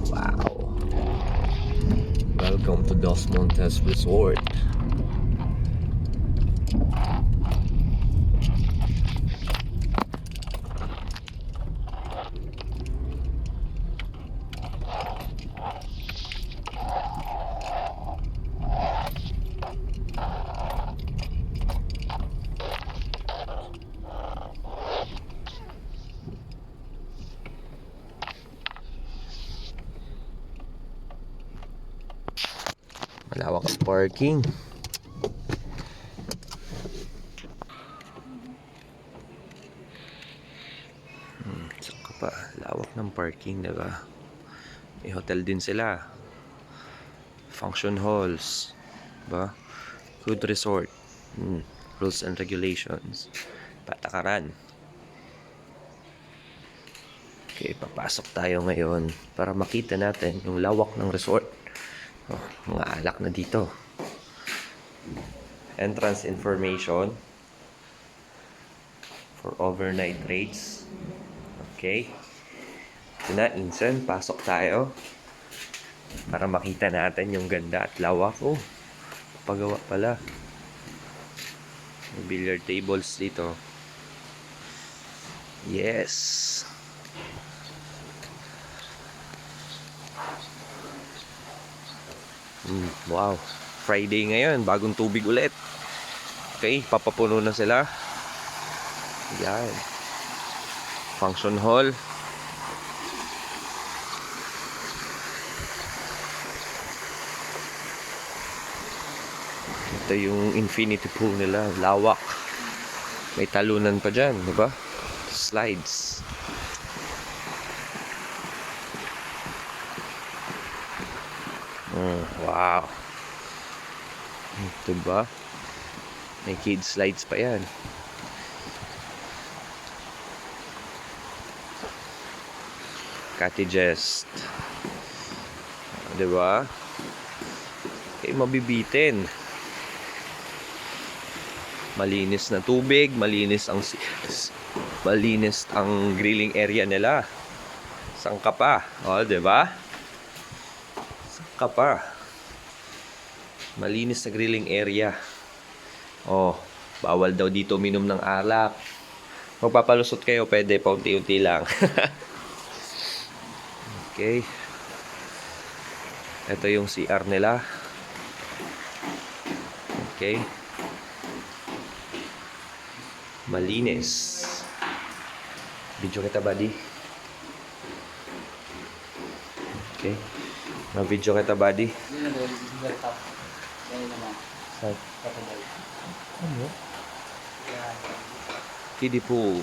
Wow. Welcome to Dos Montes Resort. Malawak ang parking. Saka pa, lawak ng parking, diba? May hotel din sila. Function halls. Diba? Good resort. Rules and regulations. Patakaran. Okay, papasok tayo ngayon para makita natin yung lawak ng resort. Oh, mga alak na dito. Entrance information for overnight rates. Okay. Ito na, Insan. Pasok tayo para makita natin yung ganda at lawak. Oh, pagawa pala. May billiard tables dito. Yes. Wow. Friday ngayon. Bagong tubig ulit. Okay, papapuno na sila. Yan. Function hall. Ito yung infinity pool nila. Lawak. May talunan pa dyan, di ba? Slides. Wow. Ito ba? May kids slides pa yan. Cottages. Diba? Okay, mabibitin. Malinis na tubig, malinis ang grilling area nila. Sangka pa. O, diba? Sangka pa. Malinis na grilling area. Oh, bawal daw dito minom ng alak. Magpapalusot kayo, pwede pa unti-unti lang. Okay. Ito yung CR nila. Okay. Malinis. Video kita, buddy. Okay. Mag-video kita, buddy. Ano? Kiddie pool.